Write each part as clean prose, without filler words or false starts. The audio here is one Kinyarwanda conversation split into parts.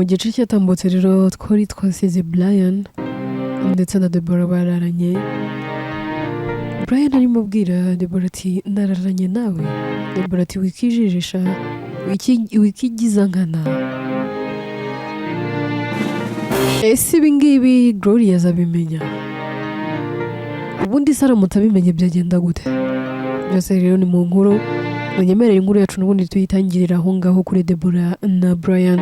mu gice cyatambutse rero twari twasize Brian ndetse na Deborah bararanye. Brian arimo abwira Deborah ati nararanye nawe. Deborah ati wikijijisha wikigiza nkana. Ese ibi ngibi Gloria azabimenya? Ubundi Sara mutabimenye byagenda gute? Byose rero ni mu nkuru. Munyemerere inkuru yacu n'ubundi tuyitangirira aho ngaho kuri Deborah na Brian.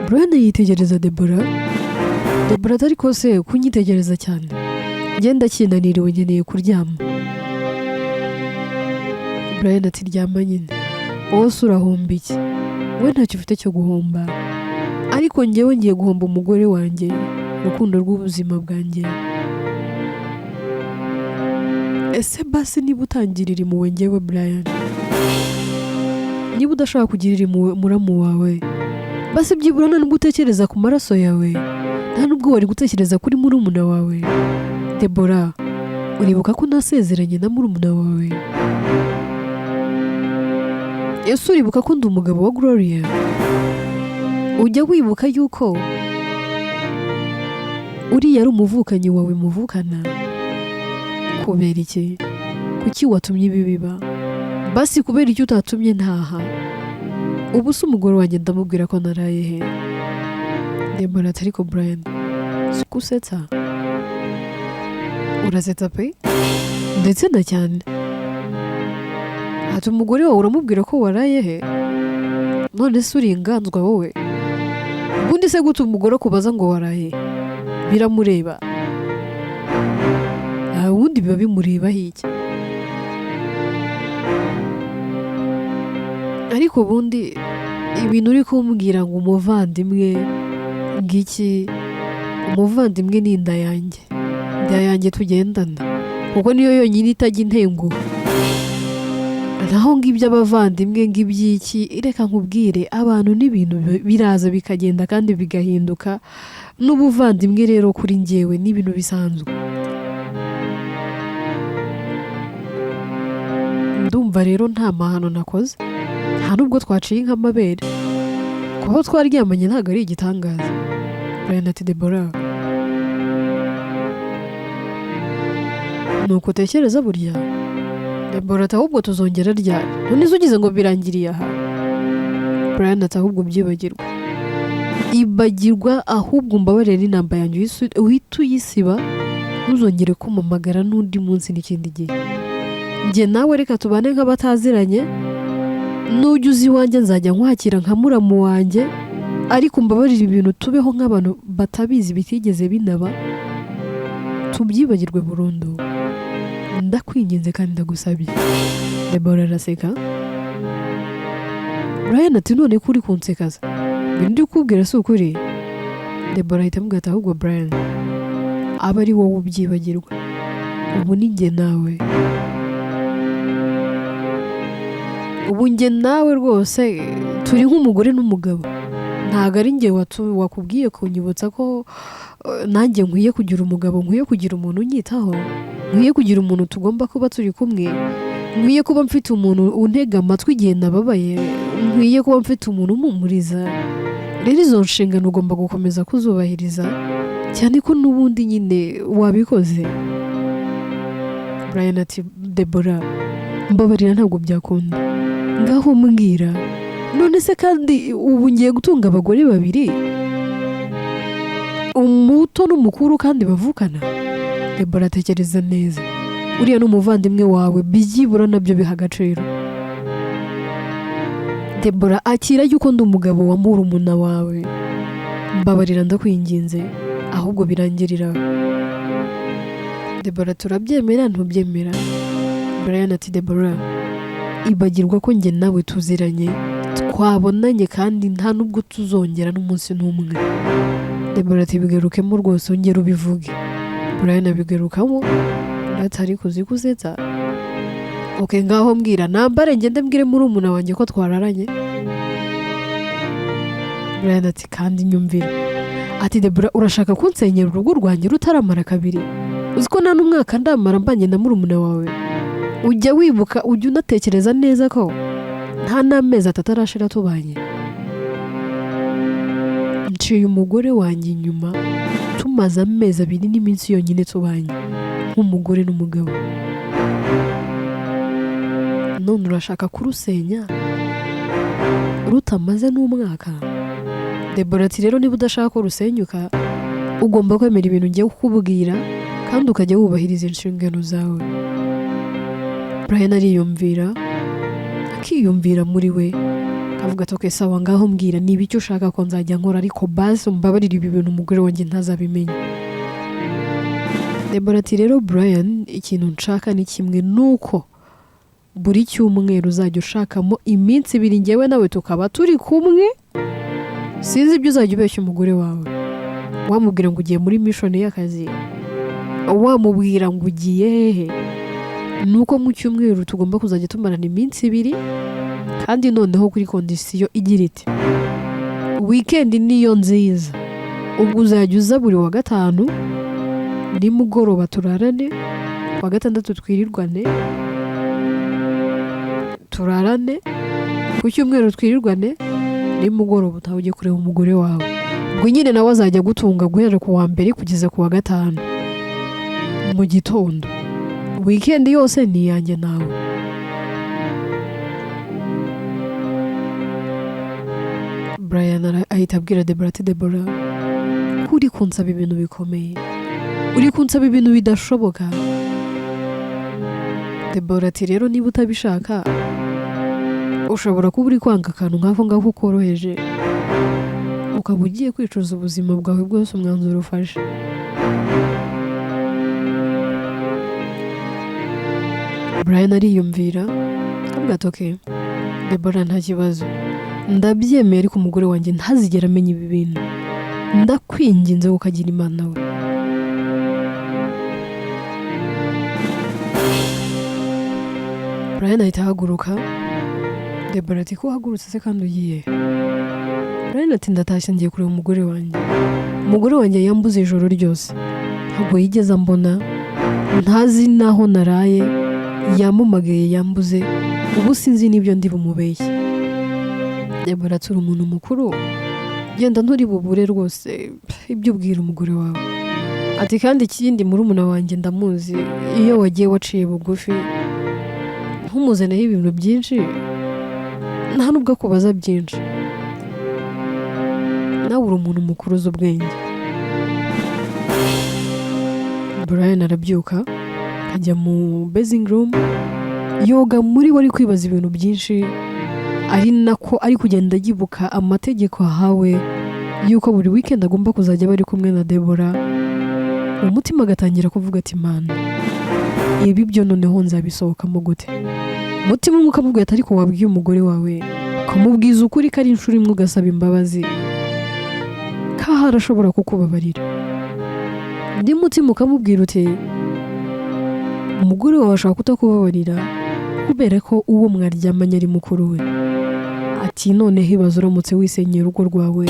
Brian yitegereza Deborah ariko se kunyitegereza cyane. Ngenda kinaniriwe nkeneye kuryama. Brian ati ryama nyine. Wowe urahomba iki? We ntacyo ufite cyo guhomba. Ariko njyewe ngiye guhomba umugore wanjye, urukundo rw'ubuzima bwanjye. Ese basi niba utangirira impuhwe njyewe Brian, niba udashaka kugirira impuhwe muramu wawe, basi byibura nta nubwo utekereza ku maraso yawe, nta nubwo wari gutekereza kuri murumuna wawe. Deborah, uribuka ko nasezeranye na murumuna wawe? Ese uribuka ko ndi umugabo wa Gloria? Ujya wibuka yuko uriya ari umuvukanyi wawe muvukana? Kubera iki? Kuki watumye ibi biba? Basi kubera iki utatumye ntaha? Ubu se umugore wanjye ndamubwira ko naraye he? Deborah ati ariko Brian, sikusetsa? Urasetsa pe? Ndetse na cyane. Ati umugore wawe uramubwira ko waraye he? None se uri inganzwa wowe? Ubundi se gute umugore kubaza ngo waraye? Biramureba. Ubundi biba bimureba iki? Ariko ubundi ibintu uri kumbwira ngo umuvandimwe ngiki, umuvandimwe ni inda yanjye tugendana, kuko niyo yonyine itajya intengo. Naho ngibyo abavandimwe ng'ibyiki, reka nkubwire abantu n'ibintu biraza bikagenda kandi bigahinduka. N'ubuvandimwe rero kuri njyewe ni ibintu bisanzwe. Ndumva rero nta mahano nakoze, nta nubwo twaciye nk'amabere. Kuba twaryamanye ntabwo ari igitangaza. Brian ati Deborah, nuko utekereza burya? Deborah ati ahubwo tuzongera ryari? None ugize ngo birangiriye aha? Brian ati ahubwo byibagirwa. Ibagirwa ahubwo mbabarira inamba yanjye uhita uyisiba, ntuzongere kumamagara n'undi munsi n'ikindi gihe. Njye nawe reka tubane nk'abataziranye, nujya uzi iwanjye nzajya nkwakira nka muramu wanjye, ariko mbabarira ibintu tubeho nk'abantu batabizi bitigeze binaba, tubyibagirwe burundu. Ndakwinginze kandi ndagusabye. Deborah araseka. Brian ati none ko uri kunsekaza? Ndi kubwira si ukuri? Deborah ahita amubwira ati ahubwo Brian, aba ari wowe ubyibagirwa. Ubu ni njye nawe. Ubu njye nawe rwose turi nk'umugore n'umugabo. Ntabwo ari njye wakubwiye kunyibutsa ko nanjye nkwiye kugira umugabo, nkwiye kugira umuntu unyitaho, nkwiye kugira umuntu tugomba kuba turi kumwe, nkwiye kuba mfite umuntu untega amatwi igihe nababaye, nkwiye kuba mfite umuntu umumuriza. Rero izo nshingano ugomba gukomeza kuzubahiriza, cyane ko n'ubundi nyine wabikoze. Brian ati Deborah, mbabarira ntabwo byakunda. Ngaho mbwira, none se kandi ubu ngiye gutunga abagore babiri, umuto n'umukuru kandi bavukana? Deborah atekereza neza. Uriya n'umuvandimwe wawe, byibura nabyo biha agaciro. Deborah akira yuko ndi umugabo wa murumuna wawe. Mbabarira ndakwinginze, ahubwo birangirira. Deborah turabyemera ntubyemera? Brian ati Deborah, ibagirwa ko njye nawe tuziranye, twabonanye kandi nta nubwo tuzongera n'umunsi n'umwe. Deborah ati bigarukemo rwose ongera ubivuge. Brian abigarukamo, atari kuzikuzetsa. Okay, ngaho mbwira nambare ngende mbwire murumuna wanjye ko twararanye. Brian ati kandi nyumvira. Ati Deborah urashaka kunsenyera urugo rwanjye rutaramara kabiri? Uziko nta n'umwaka ndamara mbanye na murumuna wawe. Ujya wibuka, ujya unatekereza neza ko nta n'amezi 3 arashira tubanye, nciye umugore wanjye inyuma tumaze amezi 2 n'iminsi yonyine tubanye nk'umugore n'umugabo, none urashaka kurusenya rutamaze n'umwaka? Debora ati rero niba udashaka ko rusenyuka ugomba kwemera ibintu ngiye kukubwira kandi ukajya wubahiriza inshingano zawe. Brian ariyumvira, akiyumvira muri we, avuga ati okay, sawa ngaho mbwira niba icyo ushaka ko nzajya nkora, ariko basi umbabarira ibi bintu umugore wanjye ntazabimenya. Debora ati rero Brian, ikintu nshaka ni kimwe, nuko buri cyumweru uzajya ushakamo iminsi 2 ngewe nawe tukaba turi kumwe. Sinzi ibyo uzajya ubeshya umugore wawe, wamubwira ngo ugiye muri mission y'akazi, wamubwira ngo ugiye hehe, nuko mu cyumweru tugomba kuzajya tumarana iminsi 2, kandi noneho kuri kondisiyo igira iti weekend niyo nziza, ubwo uzajya uza buri wa gatanu nimugoroba turarane, wa gatandatu twirirwane, turarane, ku cyumweru twirirwane, nimugoroba utaha ujye kureba umugore wawe. Ubwo nyine nawe azajya gutunga guhera ku wa mbere kugeza ku wa gatanu mu gitondo, weekend yose ni yanjye nawe. Brian ahita abwira Debora ati Debora, uri kunsaba ibintu bikomeye, uri kunsaba ibintu bidashoboka. Debora ati rero niba utabishaka ushobora kuba uri kwanga akantu nk'ako ngako koroheje, ukaba ugiye kwicuza ubuzima bwawe bwose umwanzuro ufashe. Brian ariyumvira, avuga ati okay Debora, nta kibazo, ndabyemeye, ariko umugore wanjye ntazigera amenya ibi bintu, ndakwinginze ukagira imana we. Brian ahita ahaguruka. Debora ati ko uhagurutse se kandi ugiye? Brian ati ndatashye ngiye kureba umugore wanjye. Umugore wanjye yambuze ijoro ryose, ntabwo yigeze ambona, ntazi naho naraye, yamumagaye yambuze, ubu sinzi n'ibyo ndi bumubeshye. Debora ati uri umuntu mukuru, genda nturi bubure rwose ibyo ubwira umugore wawe. Ati kandi ikindi murumuna wanjye ndamuzi, iyo wagiye waciye bugufi ntumuzeneho ibintu byinshi, nta nubwo akubaza byinshi, nawe uri umuntu mukuru uzi ubwenge. Brian arabyuka ajya mu bathing room, yoga muri we, ari kwibaza ibintu byinshi, ari nako ari kugenda yibuka amategeko ahawe yuko buri weekend agomba kuzajya bari kumwe na Debora. Umutima agatangira kuvuga ati mana, ibi byo noneho nzabisohokamo gute? Umutima umwe ukamubwira ati ariko wabwiye umugore wawe, ukamubwiza ukuri ko ari inshuro imwe ugasaba imbabazi, ko harashobora kukubabarira. Undi mutima ukamubwira uti umugore wawe ashaka kutakubabarira kubera ko uwo mwaryamanye ari mukuru we. Ati noneho ibaze uramutse wisenyera urugo rwawe,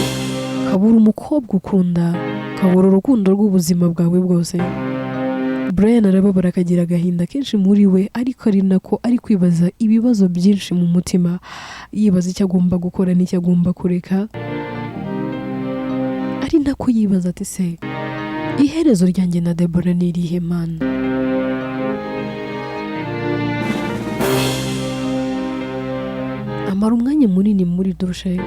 kabura umukobwa ukunda, kabura urukundo rw'ubuzima bwawe bwose. Brian arababara, akagira agahinda kenshi muri we, ariko ari nako ari kwibaza ibibazo byinshi mu mutima, yibaza icyo agomba gukora n'icyo agomba kureka. Ari nako yibaza ati se iherezo ryanjye na Debora ni irihe mana? Amara umwanya munini muri dushe.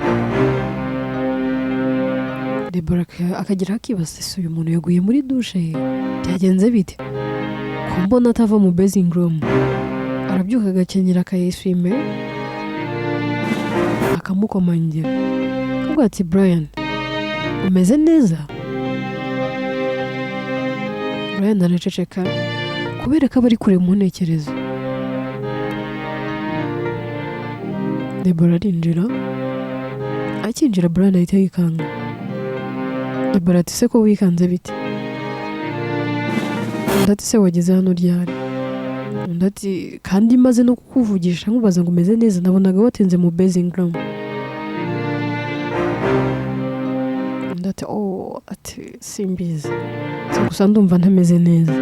Debora akagira akibaza ese uyu muntu yaguye muri dushe byagenze bite, ko mbona atava mu bathing room? Arabyuka agakenyera akayishime, akamukomangira, akavuga ati Brian, umeze neza? Brian araceceka kubera ko aba ari kure mu ntekerezo. Debora arinjira, akinjira Brian ahita yikanga. Debora ati se ko wikanze bite? Undi ati se wageze hano ryari? Undi ati kandi maze no kukuvugisha nkubaza ngo umeze neza, nabonaga watinze mu bathing room. Undi ati ati simbizi, gusa ndumva ntameze neza.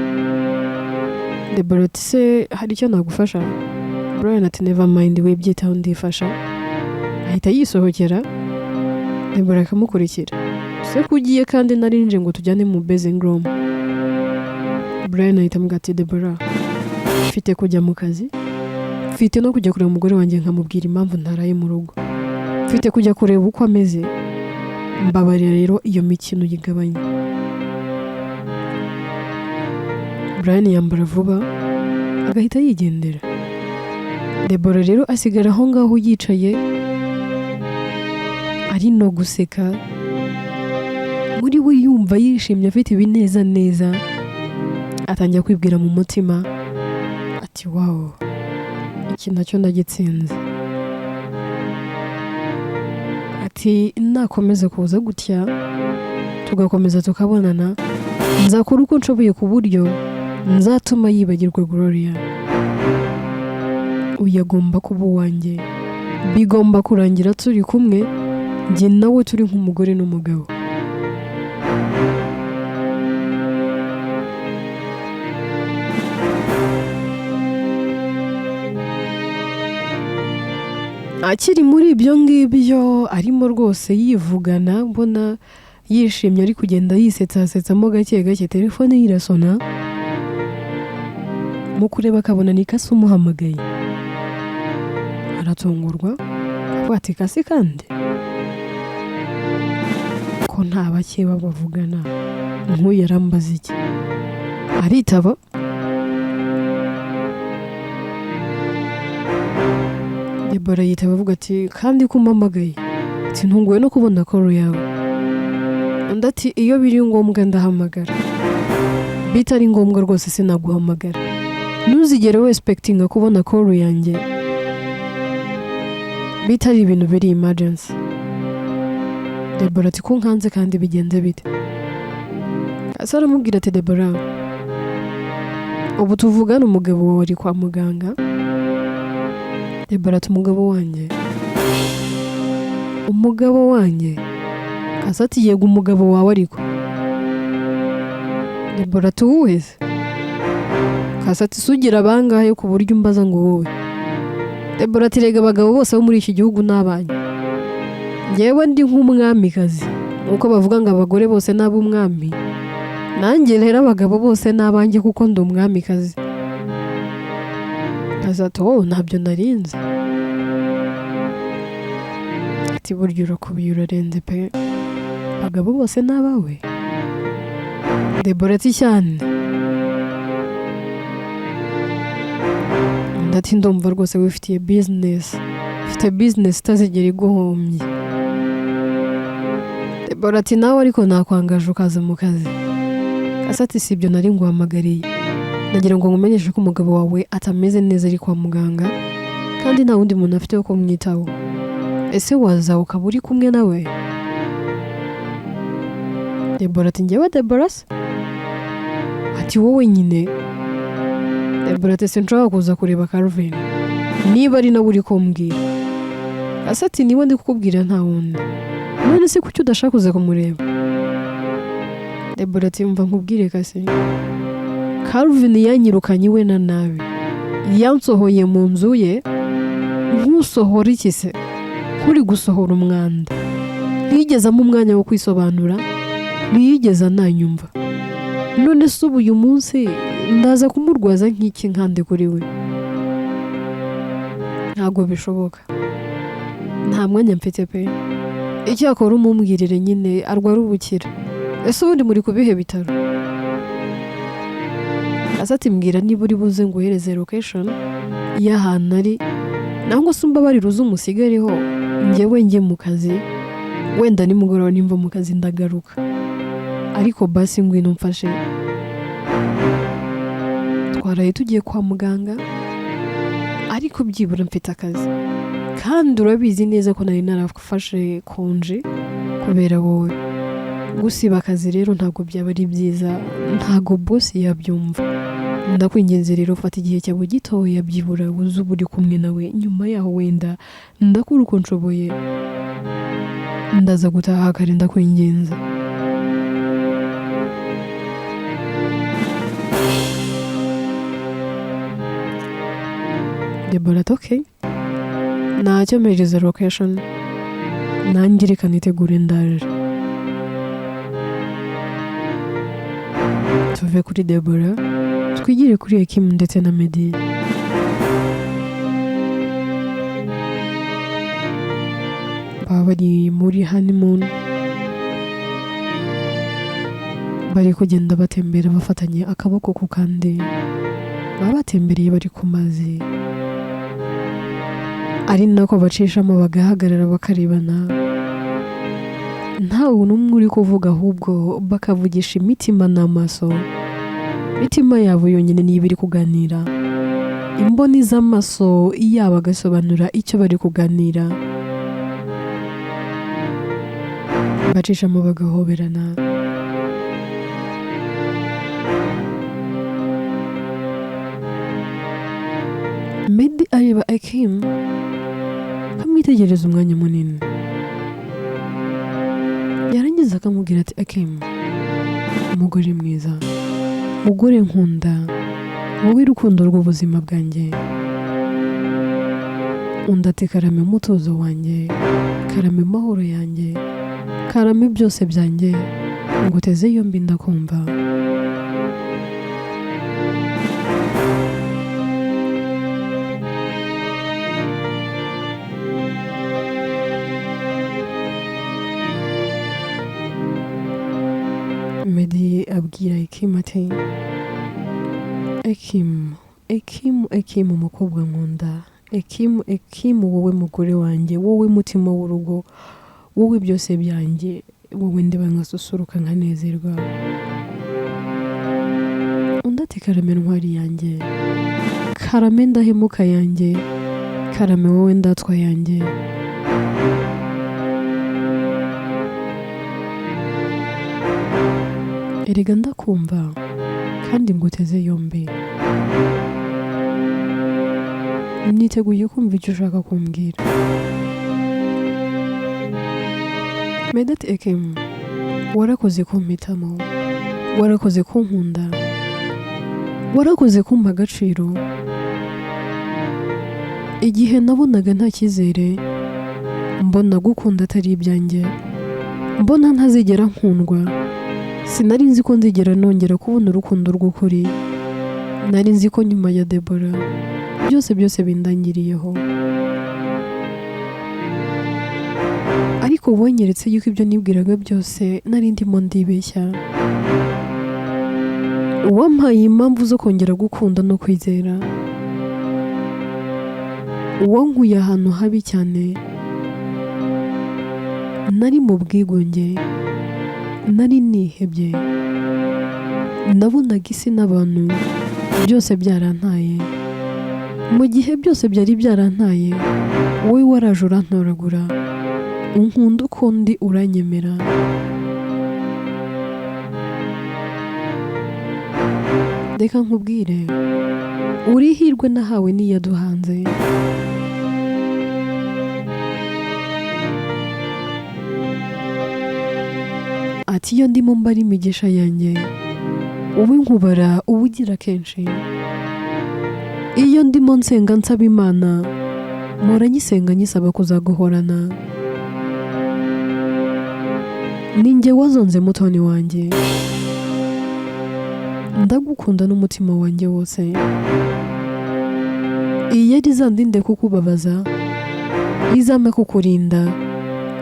Debora ati se hari icyo nagufasha? Brian ati never mind wibyitaho ndifasha, ahita yisohokera. Deborah akamukurikira. Se kugiye kandi narinje ngo tujyane mu basing room. Brian ahita ambwira ati Deborah, mfite kujya mu kazi, mfite no kujya kureba umugore wanjye nkamubwira impamvu ntaraye mu rugo, mfite kujya kureba uko ameze, mbabarira rero iyo mikino yigabanye. Brian yambara vuba agahita yigendera. Deborah rero asigara aho ngaho yicaye ari no guseka, muri we yumva yishimye afite ibineza neza. Atangira kwibwira mu mutima ati wow, iki nacyo ndagitsinze. Ati nakomeza kuza gutya tugakomeza tukabonana, nzakora uko nshoboye ku buryo nzatuma yibagirwa Gloria. Uyu agomba kuba uwanjye, bigomba kurangira turi kumwe, njye nawe turi nk'umugore n'umugabo. Akiri muri ibyo ngibyo arimo rwose yivugana, mbona yishimye ari kugenda yisetsamo gake gake. Telefone ye irasona, mu kureba akabona ni Kasi umuhamagaye. Aratungurwa avuga ati Kasi kandi ko nta bake bavugana, nk'uyu yarambaza iki? Aritaba. Deborah yitaba avuga ati kandi ko umpamagaye, ati ntunguwe no kubona call yawe. Undi ati iyo biri ngombwa ndahamagara, bitari ngombwa rwose sinaguhamagara, ntuzigere wespectinga kubona call yanjye bitari ibintu biri emergency. Deborah ati ko nkanze kandi bigenze bite? Asa aramubwira ati Deborah, ubu tuvugana umugabo wawe ari kwa muganga. Deborah ati umugabo wanjye? Kasi ati yego umugabo wawe ariko. Deborah ati uwuheze? Kasi ati sugira bangahe ku buryo umbaza ngo wowe? Deborah ati rega abagabo bose bo muri iki gihugu n'abanyu, njyewe ndi nk'umwamikazi, uko bavuga ngo abagore bose n'ab'umwami, nanjye rero abagabo bose n'abanjye kuko ndi umwamikazi. Kasi ati ntabyo narinze. Ati burya urakubiye urarenze pe, abagabo bose n'abawe? Deborah ati cyane. Ati ndumva rwose wifitiye business, ufite business itazigera iguhombye. Deborah ati nawe ariko nakwangaje ukaza mu kazi. Kasi ati si ibyo nari nguhamagariye, nagira ngo ngumenyeshe ko umugabo wawe atameze neza ari kwa muganga, kandi nta wundi muntu afite wo kumwitaho. Ese waza ukaba uri kumwe nawe? Deborah ati njyewe Deborah? Ati wowe nyine? Deborah ati sinshobora kuza kureba Calvin niba ari nawe uri kumbwira. Kasi ati niba ndi kukubwira nta wundi, none se kuki udashaka kuza kumureba? Deborah ati mva nkubwire Kasi, Calvin yanyirukanye we na nabi, yansohoye mu nzu ye nk'usohora iki se, nk'uri gusohora umwanda. Ntiyigezamo umwanya wo kwisobanura, ntiyigeze ananyumva. None se ubu uyu munsi ndaza kumurwaza nk'iki nkande kuri we? Ntabwo bishoboka, nta mwanya mfite pe. Icyakora umumbwirire nyine arwara ubukira. Ese ubundi muri kubihe bitaro? Asa ati mbwira niba uri buze nguhereze location y'ahantu ari, nangwa se umbabarire uze umusigareho njyewe njye mu kazi, wenda nimugoroba nimva mu kazi ndagaruka, ariko basi ngwino mfashe. Twaraye tugiye kwa muganga, ariko byibura mfite akazi, kandi urabizi neza ko nari narafashe konje kubera wowe. Gusiba akazi rero ntabwo byaba ari byiza, ntabwo boss yabyumva. Ndakwinginze rero fata igihe cyawe gitoya byibura uze uri kumwe nawe, nyuma yaho wenda ndakura uko nshoboye ndaza gutaha kare, ndakwinginze. Deborah ati okay, ntacyo mpereza location, nanjye reka nitegure ndaje. Tuve kuri Deborah twigire kuri Kim ndetse na Meddy. Baba bari muri Honeymoon, bari kugenda batembera bafatanye akaboko ku kandi, baba batembereye bari ku mazi, ari nako bacishamo bagahagarara bakarebana, nta n'umwe uri kuvuga ahubwo bakavugisha imitima n'amaso. Imitima yabo yonyine niyo iri kuganira, imboni z'amaso yabo agasobanura icyo bari kuganira, bacishamo bagahoberana. Meddy areba Kim akamwitegereza umwanya munini, yarangiza akamubwira ati Kim, umugore mwiza, umugore nkunda, wowe urukundo rw'ubuzima bwanjye. Undi ati karame umutuzo wanjye, karame amahoro yanjye, karame byose byanjye, nguteze yombi ndakumva. Meddy abwira Kim ati Kim umukobwa nkunda, Kim wowe mugore wanjye, wowe mutima w'urugo, wowe byose byanjye, wowe ndiba nkasusuruka nkanezerwa. Undi ati karame ntwari yanjye, karame ndahemuka yanjye, karame wowe ndatwa yanjye. Erega ndakumva kandi nguteze yombi, niteguye kumva icyo ushaka kumbwira. Meddy ati Kim, warakoze kumpitamo, warakoze kunkunda, warakoze kumpa agaciro. Igihe nabonaga nta cyizere, mbona gukunda atari ibyanjye, mbona ntazigera nkundwa, sinari nzi ko nzigera nongera kubona urukundo rw'ukuri. Nari nzi ko nyuma ya Deborah byose bindangiriyeho, ariko wanyeretse yuko ibyo nibwiraga byose nari ndimo ndibeshya. Wampaye impamvu zo kongera gukunda no kwizera, wankuye ahantu habi cyane, nari mu bwigunge, nari nihebye, nabonaga isi n'abantu byose byarantaye. Mu gihe byose byari byarantaye, wowe waraje urantoragura, unkunda uko ndi, uranyemera. Reka nkubwire, uri hirwe nahawe n'iyaduhanze. Ati iyo ndimo mbara imigisha yanjye, wowe nkubara ubugira kenshi. Iyo ndimo nsenga nsaba Imana, mpora nyisenga nyisaba kuzaguhorana. Ninjye wazonze mutoni wanjye, ndagukunda n'umutima wanjye wose. Iyo rizandinde kukubabaza, izame kukurinda,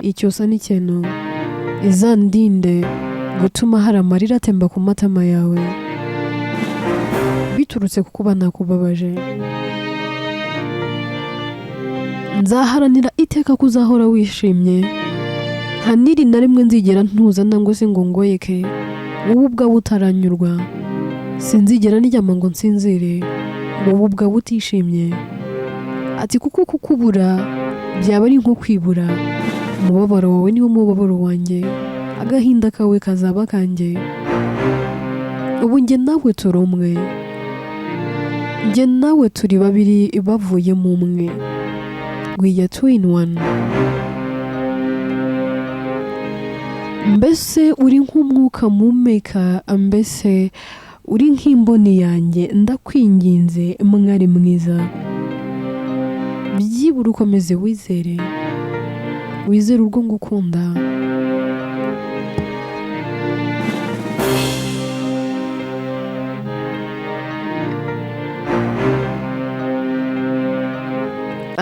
icyosa n'ikintu, izandinde gutuma hari amarira atemba ku matama yawe biturutse kukuba nakubabaje. Nzaharanira iteka kuzahora wishimye, nta niri na rimwe nzigera ntuza nangwa se ngo ngoyeke, wowe ubwawe utaranyurwa. Sinzigera ndyama ngo nsinzire, wowe ubwawe utishimye. Ati kuko kukubura byaba ari nko kwibura, umubabaro wawe niwo mubabaro wanjye, agahinda kawe kazaba kanjye. Ubu njye nawe turi umwe, njye nawe turi babiri bavuye mu umwe. We are two in one. Mbese uri nk'umwuka mpumeka, mbese uri nk'imboni yanjye, ndakwinginze mwari mwiza, byibura ukomeze wizere urwo ngukunda.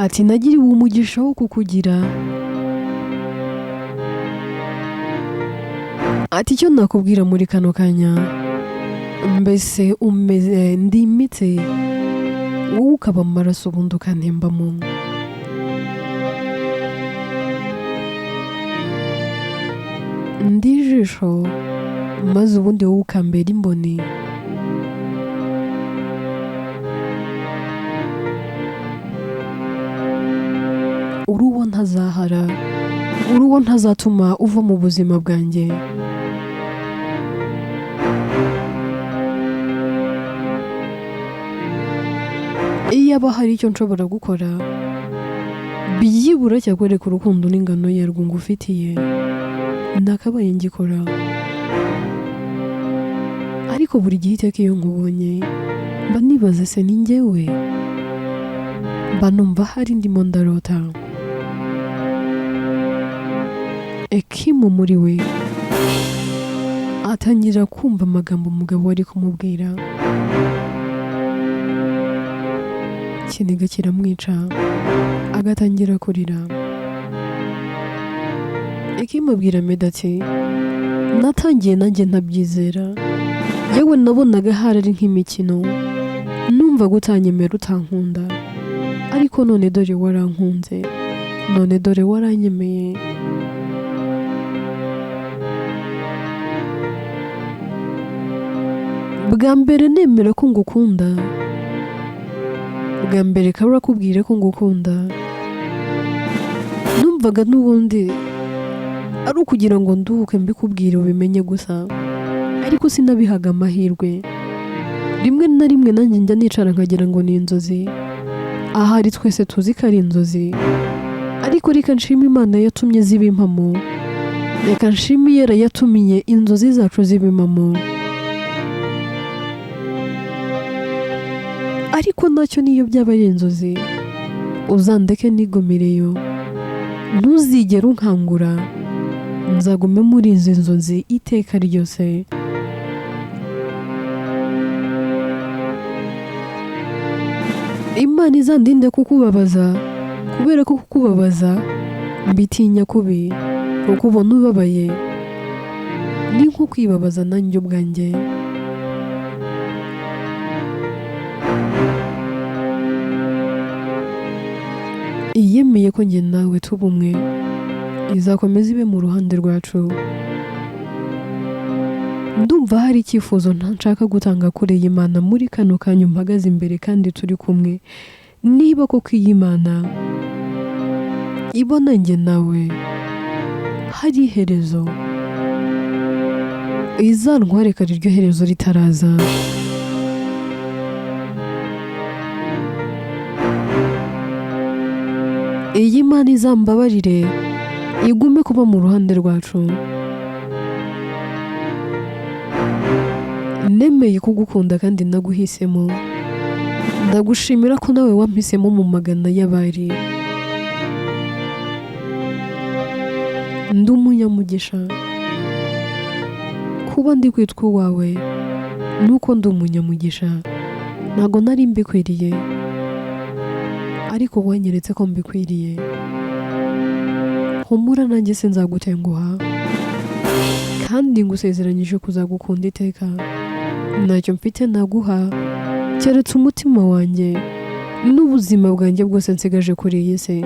Ati nagiriwe umugisha wo kukugira. Ati icyo nakubwira muri kano kanya, mbese umeze ndimitse, wowe ukaba amaraso ubundi ukantembamo. Ndi ijisho maze ubundi wowe ukambera imboni. Uri uwo ntazahara, uri uwo ntazatuma uva mu buzima bwanjye. Iyaba hari icyo nshobora gukora byibura cyakwereka urukundo n'ingano yarwo ngufitiye, nakabaye ngikora. Ariko buri gihe iteka iyo nkubonye mba nibaza se ni njyewe, mba numva hari ndimo ndarota. Ekimu muri we atangira kumva amagambo umugabo wari kumubwira, ikiniga kiramwica agatangira kurira. Ekimu abwira Meda ati natangiye nanjye ntabyizera, yewe nabonaga hari ari nk'imikino, numva gutanyemera utankunda, ariko none dore warankunze, none dore waranyemeye. Bwa mbere nemera ko ngukunda, bwa mbere kabura kubwira ko ngukunda, numvaga n'ubundi ari ukugira ngo nduhuke mbikubwire ubimenye gusa, ariko sinabihaga amahirwe. Rimwe na rimwe nanjye njya nicara nkagira ngo ni inzozi, ahari twese tuzi ko ari inzozi, ariko reka nshima Imana yatumye ziba impamo, reka nshima Yera yatumiye inzozi zacu ziba impamo. Ariko nacyo niyo byaba ari inzozi, uzandeke nigomereyo, ntuzigere unkangura, nzagume muri izi nzozi iteka ryose. Imana izandinde kukubabaza, kubera ko kukubabaza mbitinya kubi, kuko ubona ubabaye ni nko kwibabaza nanjye ubwanjye. Iyemeye ko njye nawe tuba umwe, izakomeza ibe mu ruhande rwacu. Ndumva hari icyifuzo nshaka gutanga kuri iyi Mana muri kano kanya mpagaze imbere kandi turi kumwe. Niba koko iyi Mana ibona njye nawe hari iherezo, izantware kare iryo herezo ritaraza. Iyi Mana izambabarire, igume kuba mu ruhande rwacu. Nemeye kugukunda kandi naguhisemo, ndagushimira ko nawe wampisemo mu magana y'abari. Ndi umunyamugisha kuba ndi kwitwa uwawe, nuko ndi umunyamugisha, ntago nari mbikwiriye, ariko wanyeretse ko mbikwiriye. Humura nanjye sinzagutenguha, kandi ngusezeranyije kuzagukunda iteka. Ntacyo mfite naguha keretse umutima wanjye n'ubuzima bwanjye bwose nsigaje kuri iyi si.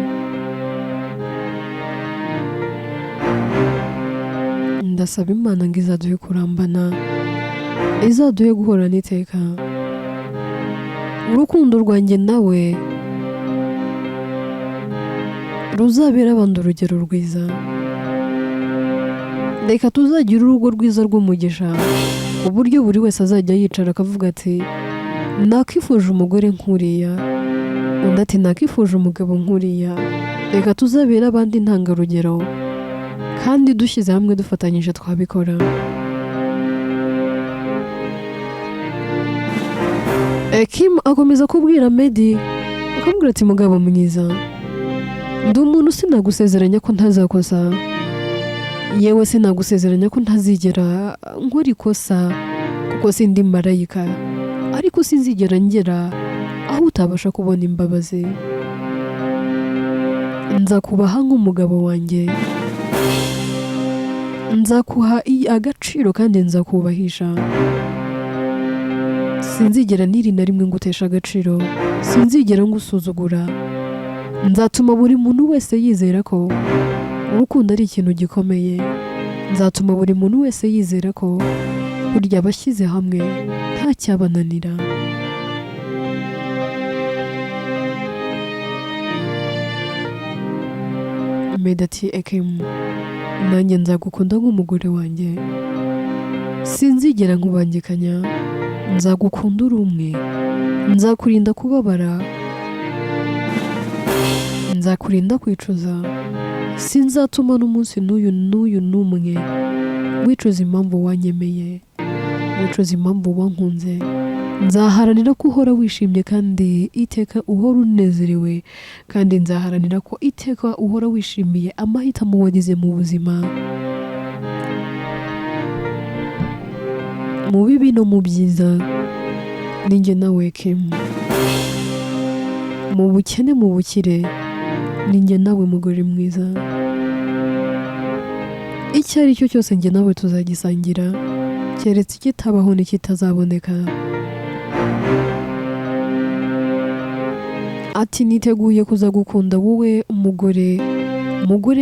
Ndasaba Imana ngo izaduhe kurambana, izaduhe guhorana iteka. Urukundo rwanjye nawe ruzabera abandi urugero rwiza. Reka tuzagira urugo rwiza rw'umugisha, uburyo buri wese azajya yicara akavuga ati nakifuje umugore nk'uriya, undi ati nakifuje umugabo nk'uriya. Reka tuzabera abandi intangarugero, kandi dushyize hamwe dufatanyije twabikora. Kim akomeza kubwira Medi, akamubwira ati mugabo mwiza, ndi umuntu sinagusezeranya ko ntazakosa, yewe sinagusezeranya ko ntazigera nkora ikosa kuko sindi marayika, ariko sinzigera ngera aho utabasha kubona imbabazi. Nzakubaha nk'umugabo wanjye, nzakuha agaciro kandi nzakubahisha. Sinzigera niri na rimwe ngutesha agaciro, sinzigera ngusuzugura. Nzatuma buri muntu wese yizera ko urukundo ari ikintu gikomeye. Nzatuma buri muntu wese yizera ko burya abashyize hamwe nta cyabananira. Medati ekemu, nanjye nzagukunda nk'umugore wanjye, sinzigera nkubangikanya. Nzagukunda uri umwe, nzakurinda kubabara, nzakurinda kwicuza. Sinzatuma n'umunsi n'uyu n'umwe wicuza impamvu wanyemeye, wicuza impamvu wankunze. Nzaharanira ko uhora wishimye kandi iteka uhora unezerewe, kandi nzaharanira ko iteka uhora wishimiye amahitamo wagize mu buzima, mu bibi no mu byiza. Ninjye nawe Kim, mu bukene mu bukire, ninjye nawe mugore mwiza. Icyo ari cyo cyose njye nawe tuzagisangira, keretse ikitabaho n'ikitazaboneka. Ati niteguye kuza gukunda wowe umugore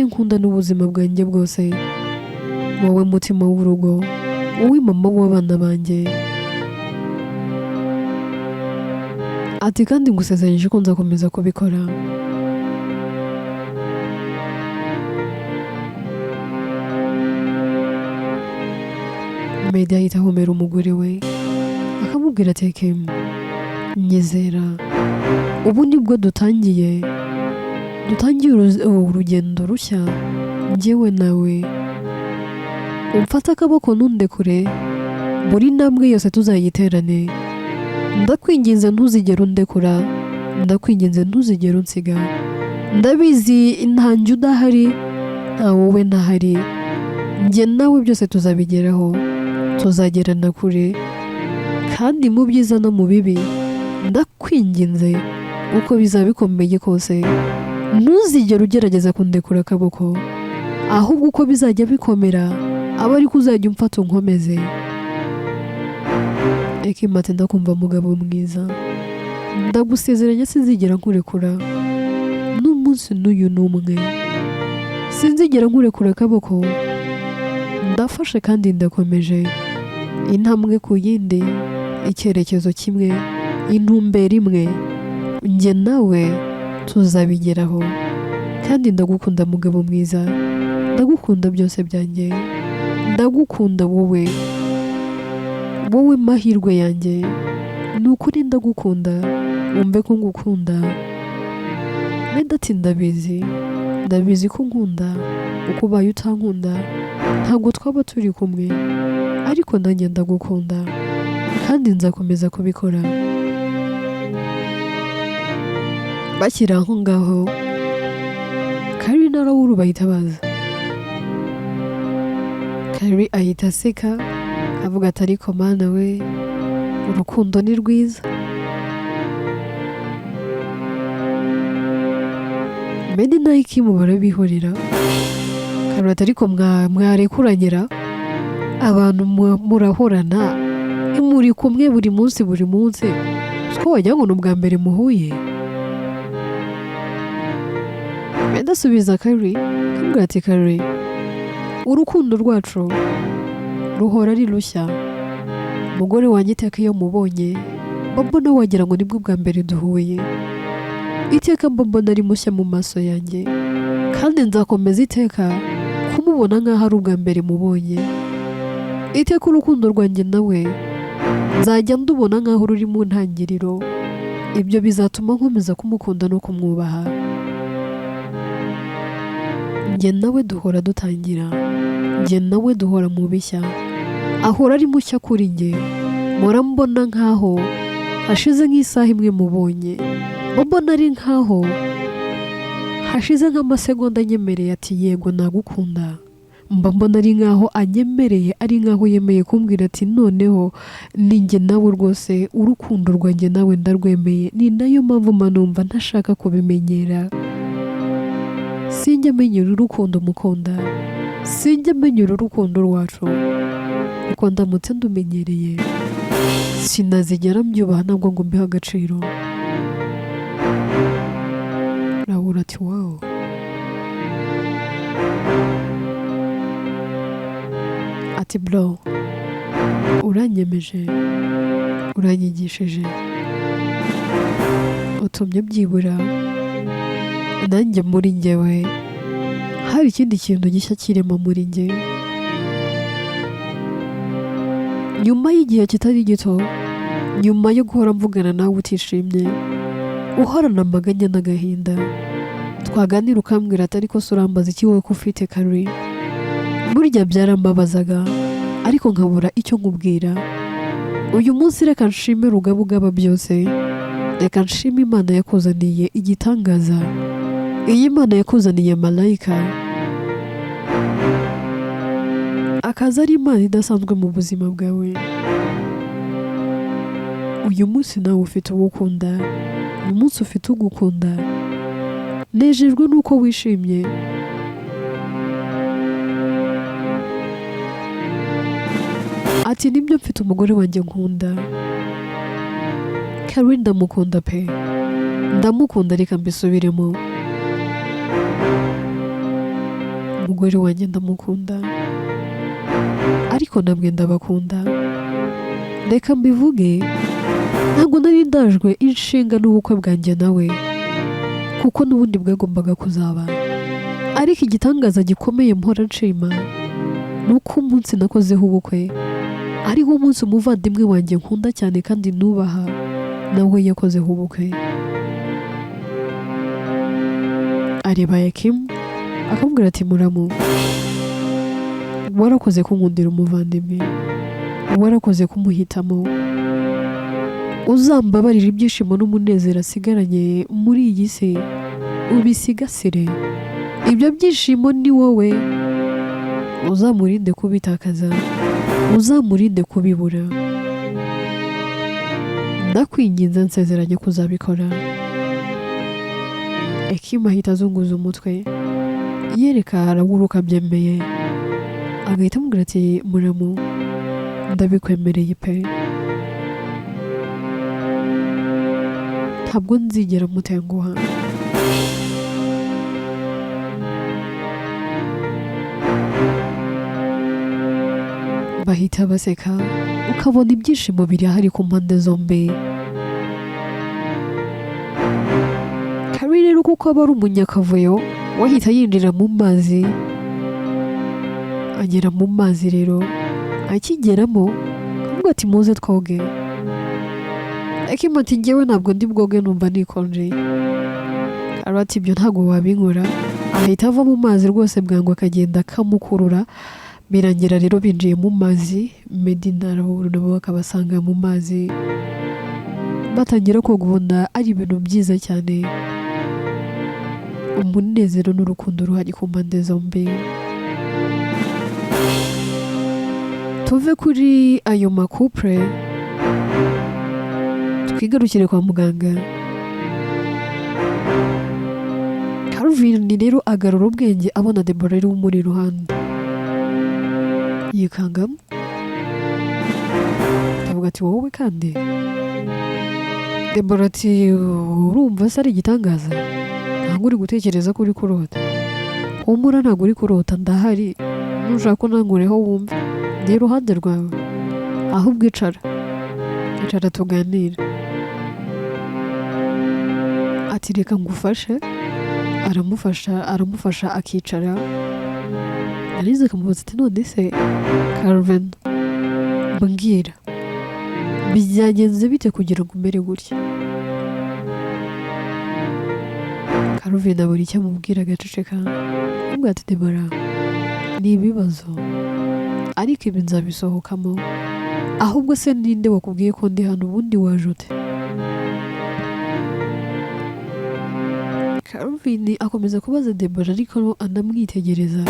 nkunda n'ubuzima bwanjye bwose, wowe mutima w'urugo, wowe mama w'abana banjye. Ati kandi ngusezeranyije ko nzakomeza kubikora. Meddy ahita ahomera umugore we akamubwira ati Kim, nyizera, ubu nibwo dutangiye urugendo rushya, njyewe nawe. Umfata akaboko ntundekure, buri ntambwe yose tuzayiterane. Ndakwinginze ntuzigere undekura, ndakwinginze ntuzigere unsiga. Ndabizi ntanjye udahari, nta wowe ntahari, njye nawe byose tuzabigeraho, tuzagerana kure, kandi mu byiza no mu bibi. Ndakwinginze uko bizaba bikomeye kose, ntuzigere ugerageza kundekura akaboko, ahubwo uko bizajya bikomera aba ariko uzajya umfata unkomeze. Ekimate, ndakumva mugabo mwiza, ndagusezeranya sinzigera nkurekura n'umunsi n'uyu n'umwe. Sinzigera nkurekura akaboko, ndafashe kandi ndakomeje, intambwe ku yindi, icyerekezo kimwe, intumbero imwe. Njye nawe tuzabigeraho, kandi ndagukunda mugabo mwiza, ndagukunda byose byanjye, ndagukunda wowe mahirwe yanjye. Ni ukuri ndagukunda, wumve ko ngukunda. Meddy, ndabizi ko nkunda, uko ubaye utankunda ntabwo twaba turi kumwe, ariko nanjye ndagukunda kandi nzakomeza kubikora. Bakiri aho ngaho, Kari na Raoul bahita baza. Kari ahita aseka avuga ati ariko mana we, urukundo ni rwiza. Meddy na Kim barabihorera. Kari ati ariko mwarekuranyira, abantu murahorana, muri kumwe buri munsi, ko wagira ngo ni ubwa mbere muhuye. Meddy asubiza Kari akamubwira ati Kari, urukundo rwacu ruhora ari rushya. Umugore wanjye iteka iyo mubonye mbona wagira ngo nibwo bwa mbere duhuye. Iteka mbona ari mushya mu maso yanjye, kandi nzakomeza iteka kumubona nk'aho ari ubwa mbere mubonye. Iteka urukundo rwanjye nawe nzajya ndubona nk'aho ruri mu ntangiriro. Ibyo bizatuma nkomeza kumukunda no kumwubaha. Njye nawe duhora dutangira, njye nawe duhora mu bishya. Ahora ari mushya kuri njye, mpora mbona nk'aho hashize nk'isaha imwe mubonye. Mbona ari nk'aho hashize nk'amasegonda anyemereye ati yego nagukunda, mba mbona ari nkaho anyemereye, ari nkaho yemeye kumbwira ati noneho ninjye nawe rwose, urukundo rwanjye nawe ndarwemeye. Ni nayo mpamvu manumva ntashaka kubimenyera. Sinjya menyera urukundo mukunda, sinjya menyera urukundo rwacu, kuko ndamutse ndumenyereye sinazigera mbyubaha ntabwo ngo mbihe agaciro. Urabura ati wow, ati bro, uranyemeje, uranyigishije, utumye byibura nanjye muri njyewe hari ikindi kintu gishya kirema muri njye. Nyuma y'igihe kitari gito, nyuma yo guhora mvugana nawe utishimye, uhorana amaganya n'agahinda, twaganira ukambwira ati ariko se urambaza iki wowe ko ufite Kari? Burya byarambabazaga ariko nkabura icyo nkubwira. Uyu munsi reka nshime rugabugaba byose, reka nshime Imana yakuzaniye igitangaza. Iyi Mana yakuzaniye malayika, akaza ari Imana idasanzwe mu buzima bwawe. Uyu munsi nawe ufite uwo ukunda, uyu munsi ufite ugukunda. Nejejwe nuko wishimye. Ati nibyo mfite umugore wanjye nkunda, Kari ndamukunda pe, ndamukunda, reka mbisubiremo. Umugore wanjye ndamukunda, ariko namwe ndabakunda. Reka mbivuge, ntabwo nari ndajwe inshinga n'ubukwe bwanjye nawe, kuko n'ubundi bwagombaga kuzaba. Ariko igitangaza gikomeye mpora nshima ni uko umunsi nakozeho ubukwe ariho umunsi umuvandimwe wanjye nkunda cyane kandi nubaha nawe yakozeho ubukwe. Areba Yakim akamubwira ati muramu, warakoze kunkundira umuvandimwe, warakoze kumuhitamo, uzambabarira ibyishimo n'umunezero asigaranye muri iyi si ubisigasire. Ibyo byishimo ni wowe, uzamurinde kubitakaza, uzamurinde kubibura. Ndakwinginze nsezeranye kuzabikora. Yakim ahita azunguza umutwe yereka araguruka byemeye, agahita amubwira ati muramu, ndabikwemereye pe, ntabwo nzigera mutenguha. Bahita baseka, ukabona ibyishimo biri ahari ku mpande zombi. Kari rero kuko aba ari umunyakavuyo, wahita yinjira mu mazi. Agera mu mazi rero, akigeramo akavuga ati muze twoge. Yakim ati njyewe ntabwo ndi bwoge, numva nikonje. Kari ati ibyo ntabwo wabinkora. Ahita ava mu mazi rwose bwangu akagenda akamukurura. Birangira rero binjiye mu mazi, Medina nabo bakabasanga mu mazi. Batangira koga, ubona ari ibintu byiza cyane. Umunezero n'urukundo ruhari ku mpande zombi. Tuve kuri ayo makupure twigarukire kwa muganga. Calvin rero agarura ubwenge abona Deborah ari umuri iruhande. Yikangamo avuga ati wowe kandi? Deborah ati urumva se ari igitangaza? Ntabwo uri gutekereza ko uri kurota? Humura, ntabwo uri kurota, ndahari. Nushaka ko nankureho wumve, ndi iruhande rwawe. Ahubwo icara tuganire. Ati reka ngufashe. Aramufasha akicara. Narize kumubaza ati none se Calvin, mbwira byagenze bite kugira ngo umere gutya? Calvin abura icyo amubwira agaceceka. Amubwira ati Deborah, ni ibibazo ariko ibi nzabisohokamo. Ahubwo se ninde wakubwiye ko ndi hano? Ubundi waje ute? Calvin akomeza kubaza Deborah ariko anamwitegereza.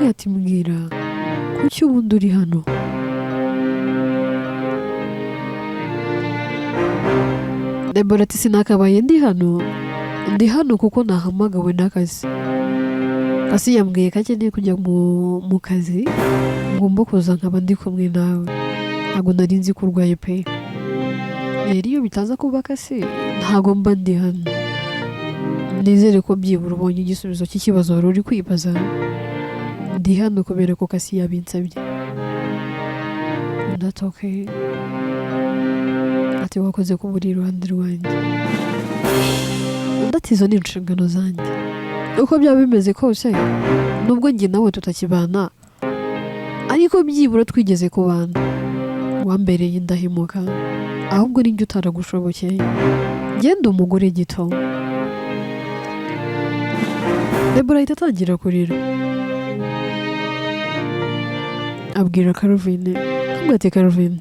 Ati mbwira kuki ubundi uri hano? Deborah ati sinakabaye ndi hano kuko nahamagawe n'akazi. Kasi yambwiye ko akeneye kujya mu kazi, ngomba kuza nkaba ndi kumwe nawe. Ntabwo nari nzi ko urwaye pe. Rero iyo bitaza kuba kasi ntabwo mba ndi hano. Nizere ko byibura ubonye igisubizo cy'ikibazo wari uri kwibaza. Ndi hano kubera ko kasi yabinsabye. That's okay. Ati wakoze ko buri iruhande rwanjye. Ati izo ni inshingano zanjye. Uko byaba bimeze kose, nubwo njye nawe tutakibana, ariko byibura twigeze kubana. Wambereye indahemuka, ahubwo ninjye utaragushobokeye. Ngenda umugore gito. Deborah ahita atangira kurira. Abwira Calvin, ati Calvin,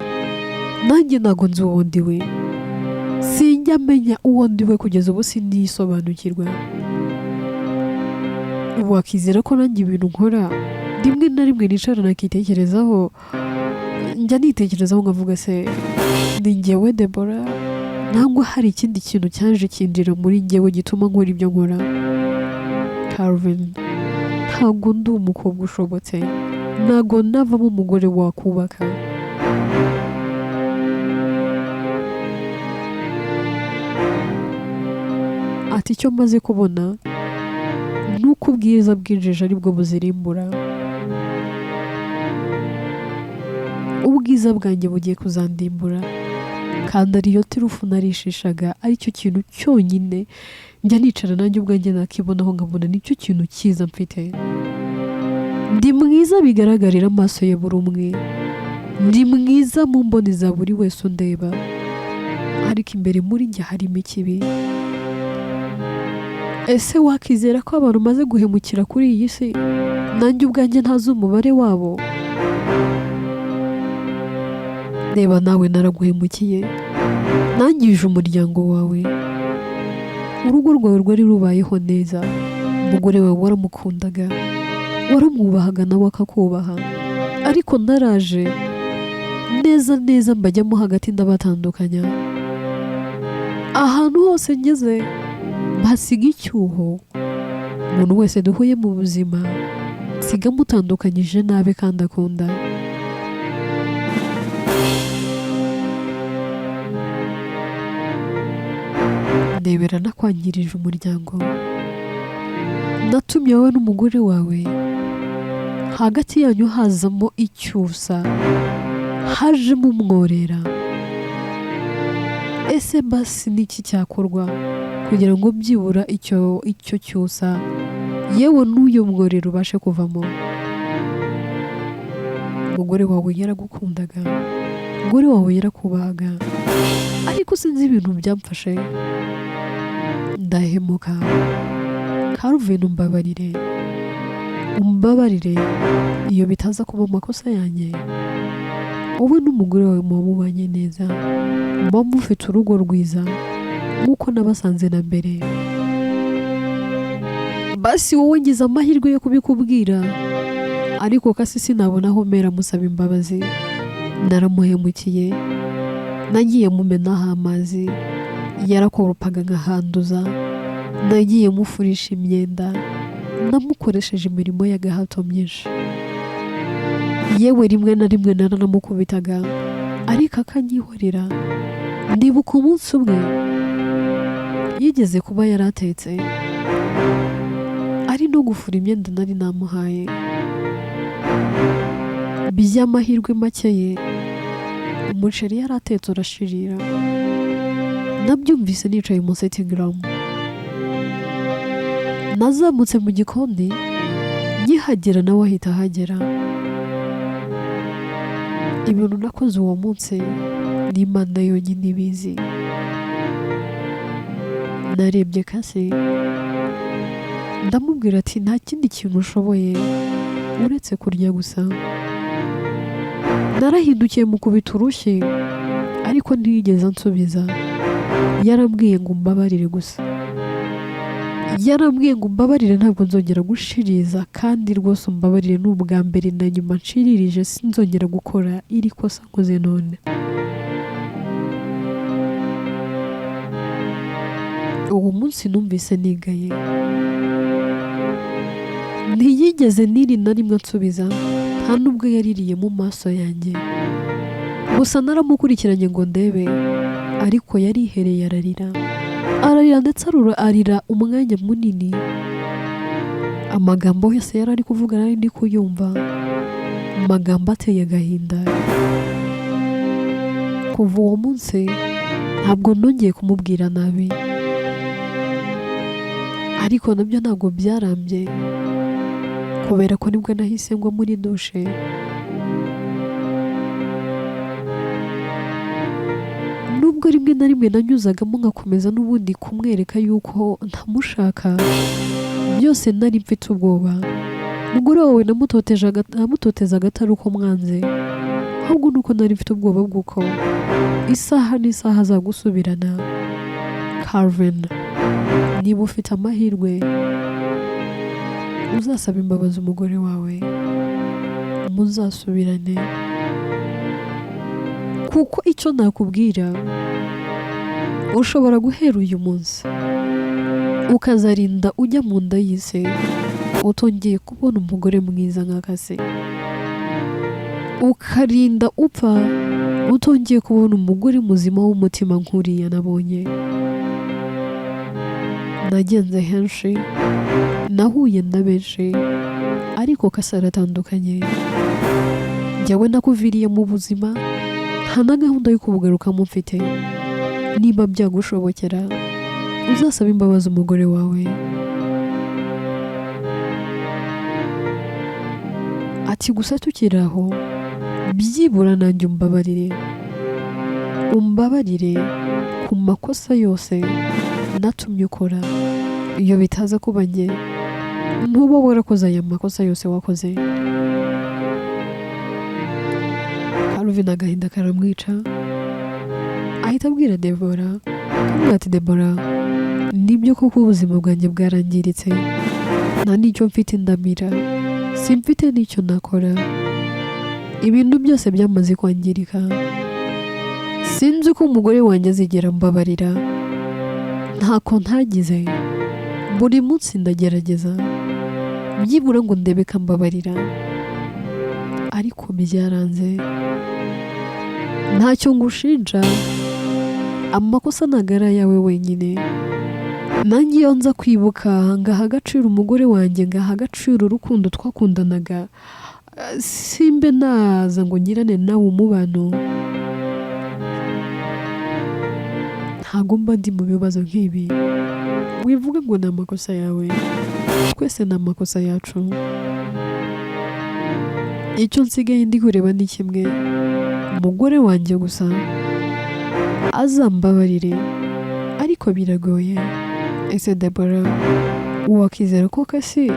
nanjye ntago nzi uwo ndi we. Sinjya menya uwo ndi we kugeza ubu sinisobanukirwa. Wakizera ko nanjye ibintu nkora rimwe na rimwe nicara nakitekerezaho, njya nitekerezaho nkavuga se ni njyewe Deborah ntabwo hari ikindi kintu cyaje kinjira muri njyewe gituma nkora ibyo nkora. Calvin, ntabwo ndi umukobwa ushobotse, ntabwo navamo umugore wakubaka. Ati icyo maze kubona nuko ubwiza bwinjije aribwo buzirimbura. Ubwiza bwanjye bugiye kuzandimbura, kandi ariyo tirufu narishishaga aricyo kintu cyonyine njya nicara nanjye ubwanjye nakibonaho nkabona nicyo kintu cyiza mfite. Ndi mwiza bigaragarira amaso ya buri umwe, ndi mwiza mu mboni za buri wese undeba, ariko imbere muri njye harimo ikibi. Ese wakizera ko abantu maze guhemukira kuri iyi si nanjye ubwanjye ntazi umubare wabo? Reba nawe naraguhemukiye, nangije umuryango wawe. Urugo rwawe rwari rubayeho neza, umugore wawe waramukundaga, waramwubahaga nawe akakubaha, ariko naraje neza mbajyamo hagati ndabatandukanya. Ahantu hose ngeze mpasiga icyuho. Umuntu wese duhuye mu buzima siga mutandukanyije nabe kandi akunda. Ndebera nakwangirije umuryango, natumye wowe n'umugore wawe hagati yanyu hazamo icyusa, hajemo umworera. Ese basi niki cyakorwa kugira ngo byibura icyo cyusa yewe n'uyo mworera ubashe kuvamo? Umugore wawe yaragukundaga, umugore wawe yarakubahaga, ariko sinzi ibintu byamfashe ndahemuka. Calvin, umbabarire iyo bitaza kuba amakosa yanjye. Wowe n'umugore wawe muba mubanye neza, muba mufite urugo rwiza nk'uko nabasanze na mbere. Basi wowe ngize amahirwe yo kubikubwira, ariko kasi sinabona aho mera musaba imbabazi. Naramuhemukiye, nagiye mumenaho amazi, yarakoropaga nkahanduza, nagiye mufurisha imyenda, namukoresheje imirimo y'agahato myinshi. Yewe rimwe na rimwe naranamukubitaga, ariko akanyihorera. Ndibuka umunsi umwe yigeze kuba yaratetse, ari no gufura imyenda nari namuhaye. By'amahirwe makeye umuceri yaratetse urashirira. Nabyumvise nicaye mu sitting room. Nazamutse mu gikoni, nkihagera nawe ahita ahagera. Ibintu nakoze uwo munsi ni Imana yonyine ibizi. Narebye kasi, ndamubwira ati nta kindi kintu ushoboye uretse kurya gusa. Narahindukiye mukubita urushyi, ariko ntiyigeze ansubiza. Yarambwiye ngo mbabarire gusa. yarambwiye ngo mbabarire ntabwo nzongera gushiriza kandi rwose umbabarire ni ubwa mbere na nyuma nshiririje sinzongera gukora iri kosa nkoze none. Uwo munsi numvise nigaye, ntiyigeze niri na rimwe ansubiza, nta nubwo yaririye mu maso yanjye. Gusa naramukurikiranye ngo ndebe, ariko yarihereye ararira ndetse arira umwanya munini. Amagambo yose yari ari kuvuga nari ndi kuyumva, amagambo ateye agahinda. Kuva uwo munsi ntabwo nongeye kumubwira nabi, ariko nabyo ntabwo byarambye kubera ko nibwo nahise ngwa muri dushe. Nubwo rimwe na rimwe nanyuzagamo nkakomeza n'ubundi kumwereka yuko ntamushaka, byose nari mfite ubwoba. Umugore wawe namutoteza atari uko mwanze, ahubwo nuko nari mfite ubwoba bw'uko isaha n'isaha azagusubirana. Calvin, niba ufite amahirwe uzasaba imbabazi umugore wawe, muzasubirane. Kuko icyo nakubwira, ushobora guhera uyu munsi ukazarinda ujya mu nda y'ise utongeye kubona umugore mwiza nk'akase, ukarinda upfa utongeye kubona umugore muzima w'umutima nk'uriya nabonye. Nagenze henshi, nahuye na benshi, ariko kase aratandukanye. Njyewe nakuviriye mu buzima, nta na gahunda yo kubugarukamo mfite. Niba byagushobokera uzasaba imbabazi umugore wawe. Ati gusa tukiri aho, byibura nanjye umbabarire ku makosa yose natumye ukora. Iyo bitaza kuba njye, ntuba warakoze aya makosa yose wakoze. Calvin agahinda karamwica, ahita abwira Debora, ati Debora, nibyo koko ubuzima bwanjye bwarangiritse, nta n'icyo mfite ndamira, simfite n'icyo nakora, ibintu byose byamaze kwangirika. Sinzi uko umugore wanjye azigera mbabarira, ntako ntagize. Buri munsi ndagerageza byibura ngo ndebe ko mbabarira, ariko byaranze. Ntacyo ngushinja, amakosa ntabwo ari ayawe wenyine. Nanjye iyo nza kwibuka ngaha agaciro umugore wanjye, ngaha agaciro urukundo twakundanaga, simbe naza ngo ngirane nawe umubano, ntabwo mba ndi mu bibazo nk'ibi. Wivuga ngo ni amakosa yawe, twese ni amakosa yacu. Icyo nsigaye ndi kureba ni kimwe, umugore wanjye gusa azambabarire, ariko biragoye. Ese Debora, wakizera ko kase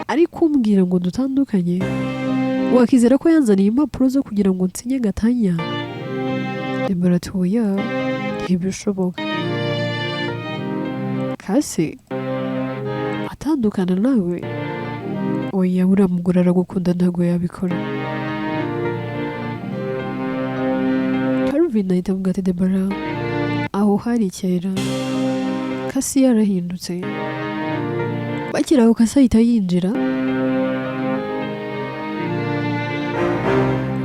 ari kumbwira ngo dutandukanye? Wakizera ko yanzaniye impapuro zo kugira ngo nsinye gatanya? Debora ati oya, ntibishoboka. Kase atandukana nawe? Oya, uriya mugore aragukunda, ntabwo yabikora. Calvin ahita avuga ati Debora, aho hari kera, kase yarahindutse. Bakiri aho kase ahita yinjira,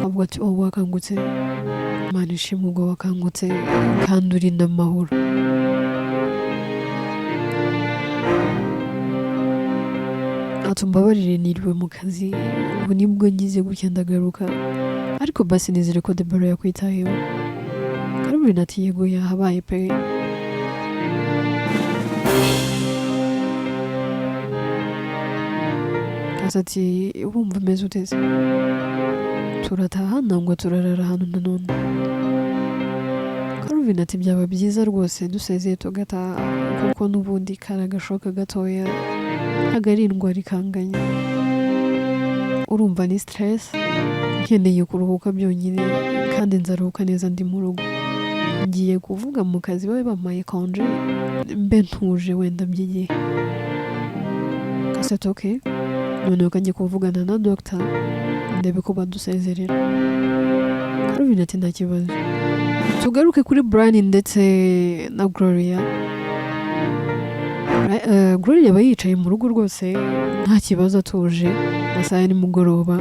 avuga ati wakangutse, Imana ishimwe ubwo wakangutse kandi uri n'amahoro. Atumbabarire niriwe mu kazi, ubu nibwo ngize gutya ndagaruka, ariko basi nizere ko Debora yakwitayeho. Calvin ati yego yahabaye pe. Kase ati wumva umeze uteze? Turataha nangwa turarara hano nanone? Calvin ati byaba byiza rwose dusezeye tugataha, kuko n'ubundi kari agashoka gatoya, agarindwa rikanganya. Urumva ni stress, nkeneye kuruhuka byonyine kandi nzaruhuka neza ndi mu rugo. ngiye kuvuga mu kazi babe bamaye konje mbe ntuje wenda by'igihe kasete okay noneho kanjye kuvugana na doctor ndebe ko badusezerera Caroline ati nta kibazo tugaruke kuri Brian ndetse na Gloria Gloria aba yicaye mu rugo rwose nta kibazo atuje amasaha nimugoroba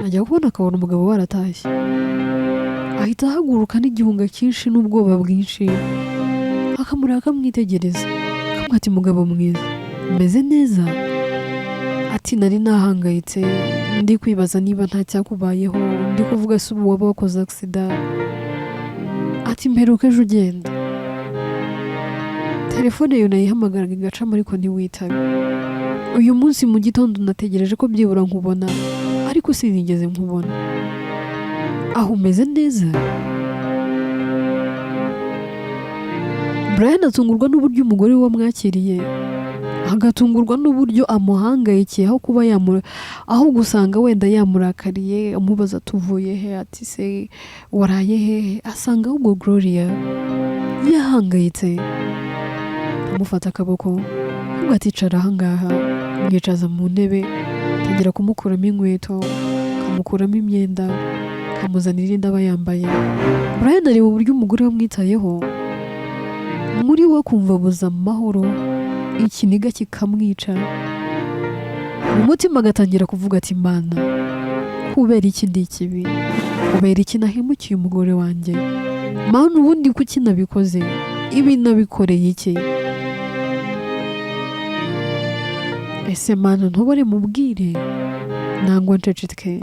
ajya kubona akabona umugabo waratashye ahita ahaguruka n'igihunga cyinshi n'ubwoba bwinshi akamureba akamwitegereza akamwita ati mugabo mwiza meze neza ati nari nahangayitse ndi kwibaza niba nta cyakubayeho ndi kuvuga se ubu waba wakoze accident ati mperuka ejo ugenda telefone yo nayihamagaraga igacamo ariko ntiwitabe uyu munsi mu gitondo nategereje ko byibura nkubona ariko sinigeze nkubona aho umeze neza Brian atungurwa n'uburyo umugore we wamwakiriye agatungurwa n'uburyo amuhangayikiye aho gusanga wenda yamurakariye amubaza tuvuye he ati se waraye he asanga ahubwo Gloria yahangayitse amufata akaboko aticara ahangaha mwicaza mu ntebe tangira kumukuramo inkweto kamukuramo imyenda kamuzanira indi aba yambaye Brian areba uburyo umugore wamwitayeho muri we kumva buza amahoro ikiniga kikamwica mu mutima agatangira kuvuga ati mana kubera iki ndi ikibi kubera iki nahemukiye umugore wanjye mana ubundi kuki nabikoze ibi nabikoreye iki ese mana ntubore mubwire nangwa nceceke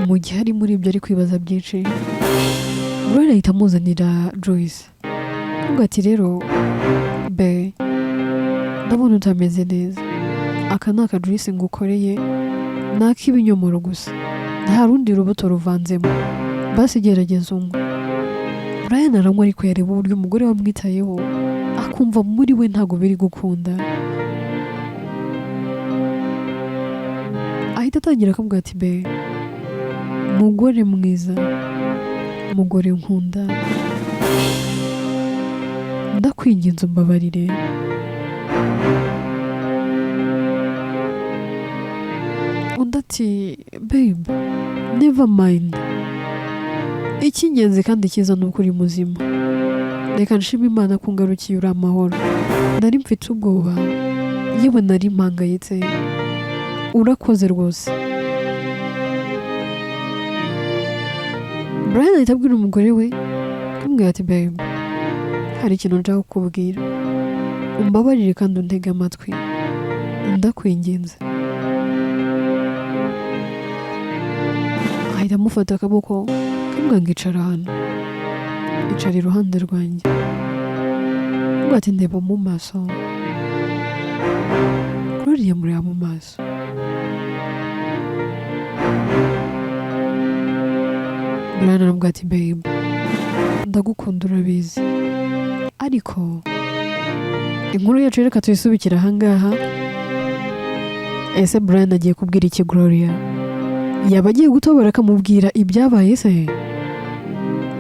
mu gihe ari muri ibyo ari kwibaza byinshi Gloria ahita amuzanira Joyce avuga ati rero be ndabona utameze neza aka ni akajuice ngukoreye ni ak'ibinyomoro gusa nta rundi rubuto ruvanzemo basi gerageza unywe Brian aranywa ariko yareba uburyo umugore wamwitayeho akumva muri we ntago biri gukunda ahita atangira akavuga ati be mugore mwiza mugore nkunda ndakwinginze umbabarire undi ati babe never mind icy'ingenzi kandi cyiza ni uko uri muzima reka nshima Imana ko ngarukiye uri amahoro nari mfite ubwoba yewe nari mpangayitse urakoze rwose Brian ahita abwira umugore we amubwira ati babe hari ikintu nshaka kukubwira umbabarire kandi untege amatwi ndakwinginze ahita amufata akaboko kamubwira ngo icara hano icara iruhande rwanjye amubwira ati ndeba mu maso Gloria amureba mu maso Brian aramubwira ati babe ndagukunda urabizi ariko inkuru yacu reka tuyisubikira ahangaha ese Brian agiye kubwira iki Gloria yaba agiye gutobora akamubwira ibyabaye se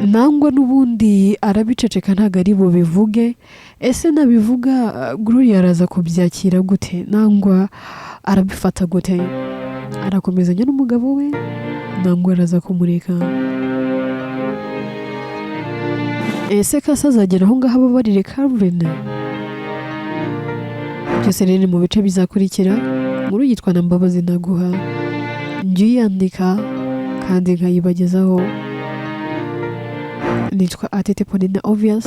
nangwa n'ubundi arabiceceka ntago ari bubivuge ese nabivuga Gloria araza kubyakira gute nangwa arabifata gute arakomezanya n'umugabo we nangwa araza kumureka ese kasa azagera aho ngaho ababarire Caroline byose rero mu bice bizakurikira muri yitwa na Mbabazi Naguha njye uyandika kandi nkayibagezaho nitwa Atete Pauline Obvious